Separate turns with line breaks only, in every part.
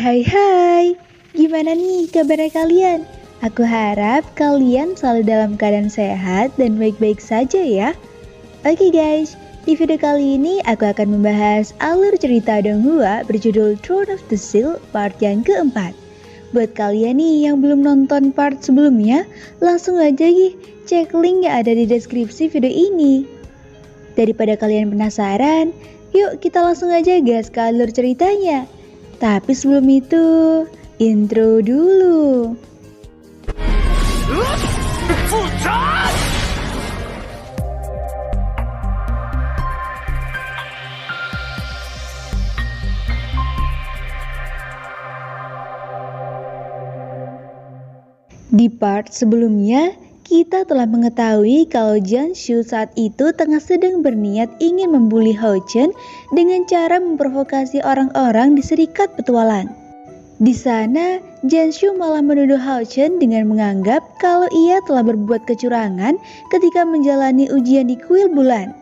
Hai, gimana nih kabarnya kalian? Aku harap kalian selalu dalam keadaan sehat dan baik-baik saja ya. Oke guys, di video kali ini aku akan membahas alur cerita Donghua berjudul Throne of the Seal part yang keempat. Buat kalian nih yang belum nonton part sebelumnya, langsung aja cek link yang ada di deskripsi video ini. Daripada kalian penasaran, yuk kita langsung aja gas ke alur ceritanya. Tapi sebelum itu, intro dulu. Di part sebelumnya, kita telah mengetahui kalau Jianshu saat itu tengah sedang berniat ingin membuli Hao Chen dengan cara memprovokasi orang-orang di Serikat Petualang. Di sana, Jianshu malah menuduh Hao Chen dengan menganggap kalau ia telah berbuat kecurangan ketika menjalani ujian di kuil bulan.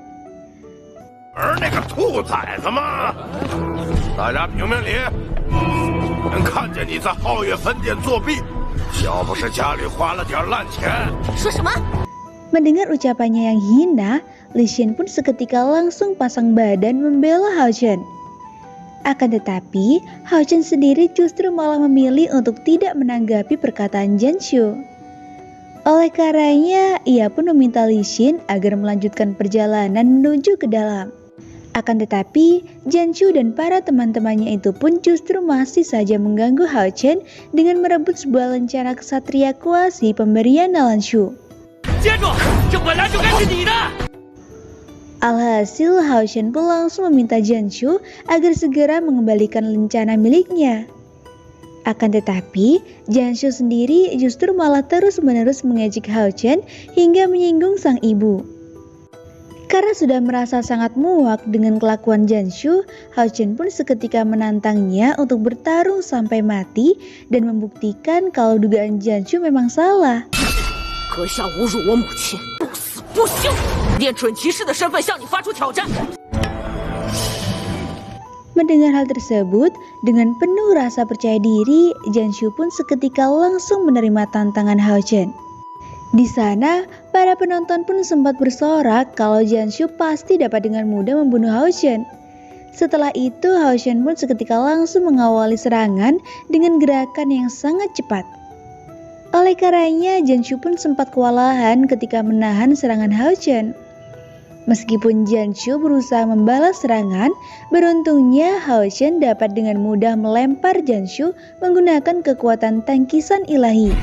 Mendengar ucapannya yang hina, Li Xin pun seketika langsung pasang badan membela Hao Chen. Akan tetapi, Hao Chen sendiri justru malah memilih untuk tidak menanggapi perkataan Jianshu. Oleh karenanya, ia pun meminta Li Xin agar melanjutkan perjalanan menuju ke dalam. Akan tetapi, Jianshu dan para teman-temannya itu pun justru masih saja mengganggu Hao Chen dengan merebut sebuah lencana ksatria kuasi pemberian Nalanshu. Alhasil, Hao Chen pun langsung meminta Jianshu agar segera mengembalikan lencana miliknya. Akan tetapi, Jianshu sendiri justru malah terus-menerus mengejek Hao Chen hingga menyinggung sang ibu. Karena sudah merasa sangat muak dengan kelakuan Jianshu, Hao Chen pun seketika menantangnya untuk bertarung sampai mati dan membuktikan kalau dugaan Jianshu memang salah. Mendengar hal tersebut, dengan penuh rasa percaya diri, Jianshu pun seketika langsung menerima tantangan Hao Chen. Di sana, para penonton pun sempat bersorak kalau Jianshu pasti dapat dengan mudah membunuh Hao Chen. Setelah itu, Hao Chen pun seketika langsung mengawali serangan dengan gerakan yang sangat cepat. Oleh karenanya, Jianshu pun sempat kewalahan ketika menahan serangan Hao Chen. Meskipun Jianshu berusaha membalas serangan, beruntungnya Hao Chen dapat dengan mudah melempar Jianshu menggunakan kekuatan tangkisan ilahi.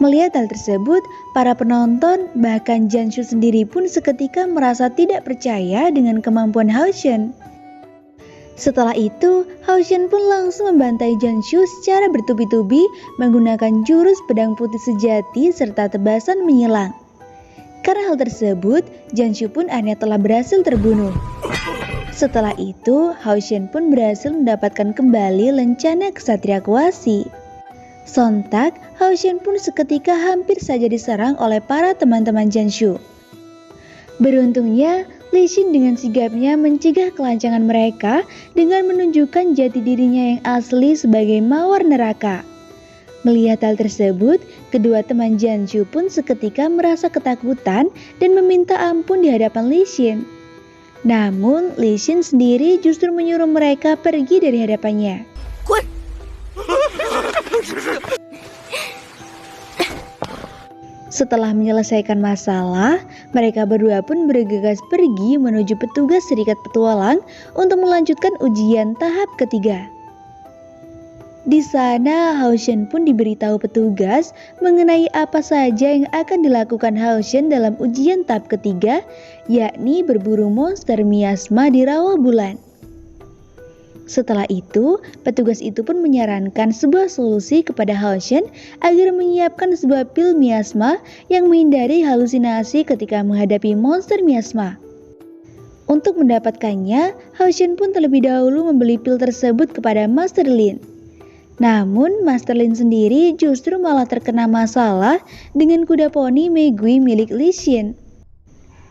Melihat hal tersebut, para penonton bahkan Jianshu sendiri pun seketika merasa tidak percaya dengan kemampuan Hao Chen. Setelah itu, Hao Chen pun langsung membantai Jianshu secara bertubi-tubi menggunakan jurus pedang putih sejati serta tebasan menyilang. Karena hal tersebut, Jianshu pun akhirnya telah berhasil terbunuh. Setelah itu, Hao Chen pun berhasil mendapatkan kembali lencana ksatria kuasi. Sontak, Hao Chen pun seketika hampir saja diserang oleh para teman-teman Jianshu. Beruntungnya, Li Xin dengan sigapnya mencegah kelancangan mereka dengan menunjukkan jati dirinya yang asli sebagai mawar neraka. Melihat hal tersebut, kedua teman Jianshu pun seketika merasa ketakutan dan meminta ampun di hadapan Li Xin. Namun, Li Xin sendiri justru menyuruh mereka pergi dari hadapannya. Setelah menyelesaikan masalah, mereka berdua pun bergegas pergi menuju petugas Serikat Petualang untuk melanjutkan ujian tahap ketiga. Di sana, Hao Chen pun diberitahu petugas mengenai apa saja yang akan dilakukan Hao Chen dalam ujian tahap ketiga, yakni berburu monster miasma di rawa bulan. Setelah itu, petugas itu pun menyarankan sebuah solusi kepada Hao Chen agar menyiapkan sebuah pil miasma yang menghindari halusinasi ketika menghadapi monster miasma. Untuk mendapatkannya, Hao Chen pun terlebih dahulu membeli pil tersebut kepada Master Lin. Namun Master Lin sendiri justru malah terkena masalah dengan kuda poni Meigui milik Li Xin.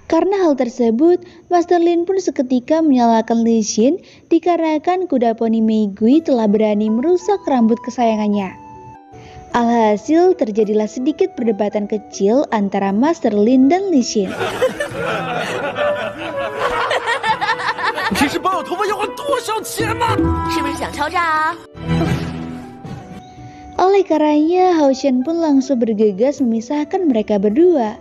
Karena hal tersebut, Master Lin pun seketika menyalahkan Li Xin dikarenakan kuda poni Meigui telah berani merusak rambut kesayangannya. Alhasil terjadilah sedikit perdebatan kecil antara Master Lin dan Li Xin. Oleh karenanya, Hao Shen pun langsung bergegas memisahkan mereka berdua.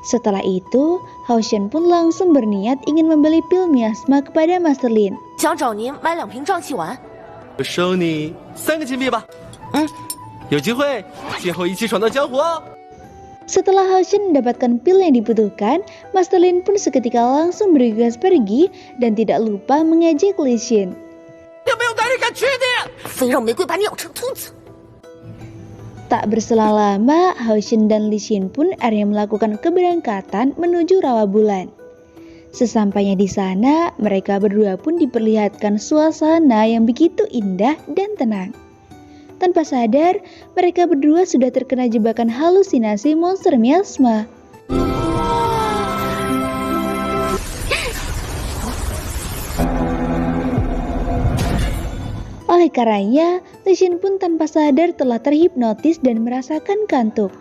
Setelah itu, Hao Shen pun langsung berniat ingin membeli pil miasma kepada Master Lin.
想找您买2瓶壮气丸。
我收你3个金币吧。有机会今后一起闯荡江湖哦。
Setelah Hao Shen mendapatkan pil yang dibutuhkan, Master Lin pun seketika langsung bergegas pergi dan tidak lupa mengejek Li Xin.
有没有男人敢娶你？
非让玫瑰把你咬成兔子。
Tak berselang lama, Hao Shen dan Li Xin pun akhirnya melakukan keberangkatan menuju Rawa Bulan. Sesampainya di sana, mereka berdua pun diperlihatkan suasana yang begitu indah dan tenang. Tanpa sadar, mereka berdua sudah terkena jebakan halusinasi monster miasma. Oleh karenanya, Li Xin pun tanpa sadar telah terhipnotis dan merasakan kantuk.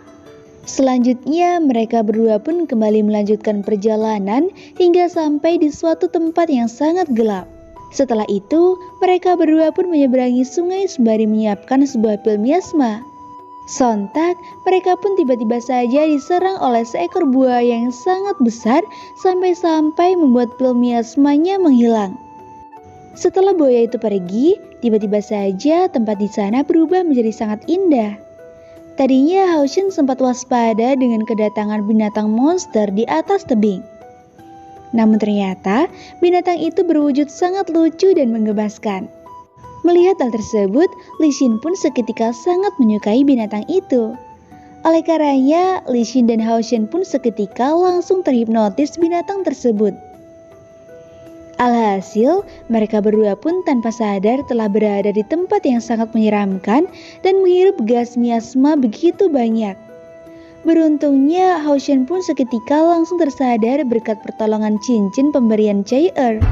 Selanjutnya, mereka berdua pun kembali melanjutkan perjalanan hingga sampai di suatu tempat yang sangat gelap. Setelah itu, mereka berdua pun menyeberangi sungai sembari menyiapkan sebuah pil miasma. Sontak, mereka pun tiba-tiba saja diserang oleh seekor buaya yang sangat besar sampai-sampai membuat pil miasmanya menghilang. Setelah buaya itu pergi, tiba-tiba saja tempat di sana berubah menjadi sangat indah. Tadinya Hao Shen sempat waspada dengan kedatangan binatang monster di atas tebing. Namun ternyata binatang itu berwujud sangat lucu dan menggemaskan. Melihat hal tersebut, Li Xin pun seketika sangat menyukai binatang itu. Oleh karenanya, Li Xin dan Hao Shen pun seketika langsung terhipnotis binatang tersebut. Alhasil, mereka berdua pun tanpa sadar telah berada di tempat yang sangat menyeramkan dan menghirup gas miasma begitu banyak. Beruntungnya, Hao Shen pun seketika langsung tersadar berkat pertolongan cincin pemberian Chai Er.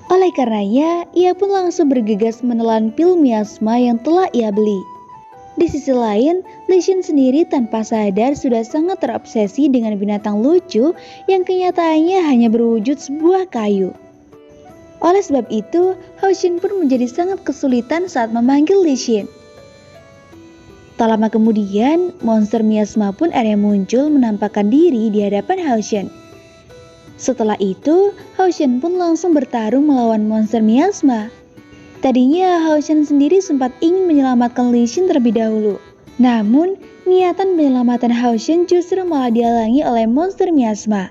Oleh karenanya, ia pun langsung bergegas menelan pil miasma yang telah ia beli. Di sisi lain, Li Xin sendiri tanpa sadar sudah sangat terobsesi dengan binatang lucu yang kenyataannya hanya berwujud sebuah kayu. Oleh sebab itu, Hao Shen pun menjadi sangat kesulitan saat memanggil Li Xin. Tak lama kemudian, monster miasma pun akhirnya muncul menampakkan diri di hadapan Hao Shen. Setelah itu, Hao Shen pun langsung bertarung melawan monster miasma. Tadinya Hao Shen sendiri sempat ingin menyelamatkan Li Xin terlebih dahulu. Namun, niatan penyelamatan Hao Shen justru malah dihalangi oleh monster miasma.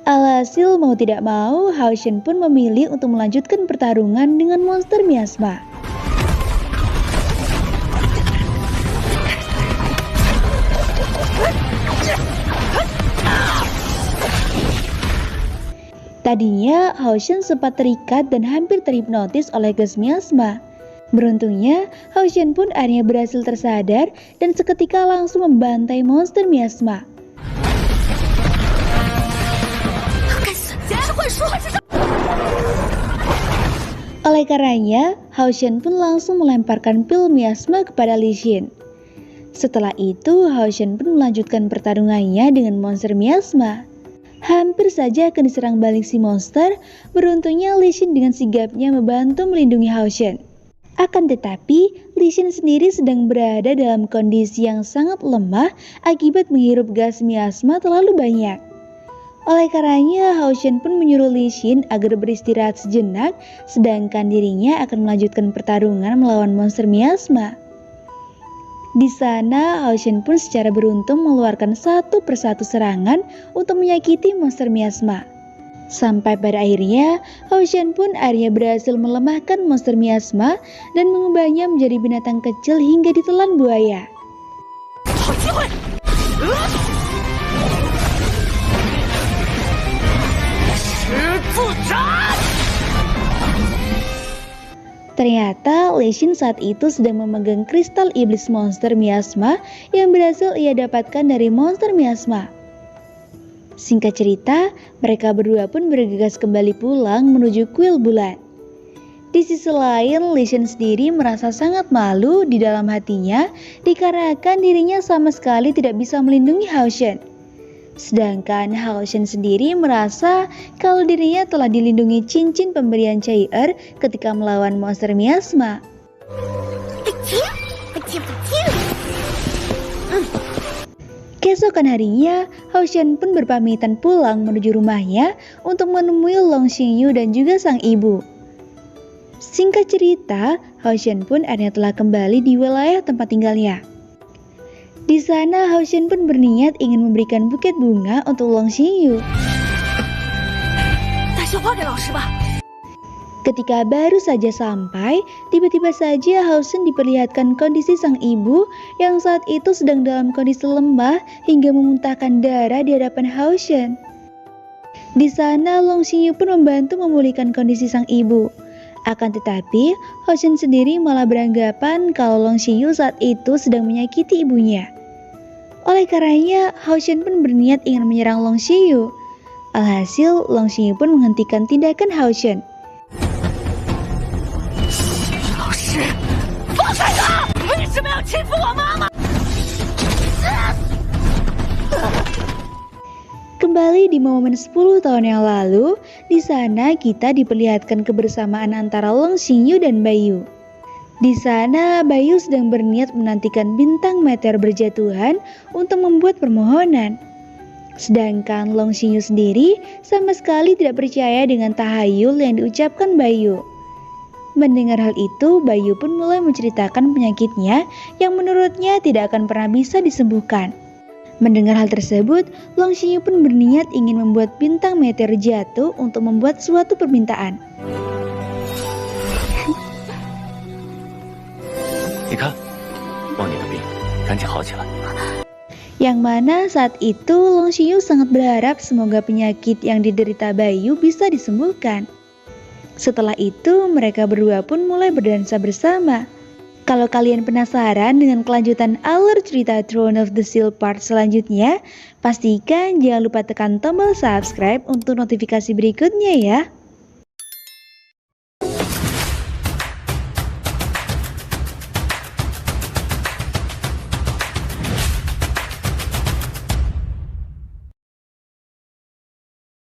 Alhasil mau tidak mau, Hao Shen pun memilih untuk melanjutkan pertarungan dengan monster miasma. Tadinya, Hao Shen sempat terikat dan hampir terhipnotis oleh gas miasma. Beruntungnya, Hao Shen pun akhirnya berhasil tersadar dan seketika langsung membantai monster miasma. Oleh karenanya, Hao Shen pun langsung melemparkan pil miasma kepada Li Xin. Setelah itu, Hao Shen pun melanjutkan pertarungannya dengan monster miasma. Hampir saja akan diserang balik si monster, beruntungnya Li Xin dengan sigapnya membantu melindungi Hao Shen. Akan tetapi, Li Xin sendiri sedang berada dalam kondisi yang sangat lemah akibat menghirup gas miasma terlalu banyak. Oleh karenanya, Hao Shen pun menyuruh Li Xin agar beristirahat sejenak, sedangkan dirinya akan melanjutkan pertarungan melawan monster miasma. Di sana, Hao Shen pun secara beruntung mengeluarkan satu persatu serangan untuk menyakiti monster miasma. Sampai pada akhirnya, Hao Shen pun akhirnya berhasil melemahkan monster miasma dan mengubahnya menjadi binatang kecil hingga ditelan buaya. Ternyata Lei Xin saat itu sedang memegang kristal iblis monster miasma yang berhasil ia dapatkan dari monster miasma. Singkat cerita, mereka berdua pun bergegas kembali pulang menuju kuil bulan. Di sisi lain, Lei Xin sendiri merasa sangat malu di dalam hatinya dikarenakan dirinya sama sekali tidak bisa melindungi Hao Shen. Sedangkan Hao Shen sendiri merasa kalau dirinya telah dilindungi cincin pemberian Chai-Er ketika melawan monster miasma. Keesokan harinya, Hao Shen pun berpamitan pulang menuju rumahnya untuk menemui Long Xingyu dan juga sang ibu. Singkat cerita, Hao Shen pun akhirnya telah kembali di wilayah tempat tinggalnya. Di sana, Hao Shen pun berniat ingin memberikan buket bunga untuk Long Xingyu. Ketika baru saja sampai, tiba-tiba saja Hao Shen diperlihatkan kondisi sang ibu yang saat itu sedang dalam kondisi lemah hingga memuntahkan darah di hadapan Hao Shen. Di sana, Long Xingyu pun membantu memulihkan kondisi sang ibu. Akan tetapi, Hao Shen sendiri malah beranggapan kalau Long Xingyu saat itu sedang menyakiti ibunya. Oleh karenanya, Hao Shen pun berniat ingin menyerang Long Xingyu. Alhasil, Long Xingyu pun menghentikan tindakan Hao Shen. Kembali di momen 10 tahun yang lalu, di sana kita diperlihatkan kebersamaan antara Long Xingyu dan Baiyu. Di sana, Baiyu sedang berniat menantikan bintang meteor berjatuhan untuk membuat permohonan. Sedangkan Long Xingyu sendiri sama sekali tidak percaya dengan tahayul yang diucapkan Baiyu. Mendengar hal itu, Baiyu pun mulai menceritakan penyakitnya yang menurutnya tidak akan pernah bisa disembuhkan. Mendengar hal tersebut, Long Xingyu pun berniat ingin membuat bintang meteor jatuh untuk membuat suatu permintaan. Yang mana saat itu Long Xingyu sangat berharap semoga penyakit yang diderita Baiyu bisa disembuhkan. Setelah itu, mereka berdua pun mulai berdansa bersama. Kalau kalian penasaran dengan kelanjutan alur cerita Throne of the Seal part selanjutnya, pastikan jangan lupa tekan tombol subscribe untuk notifikasi berikutnya ya.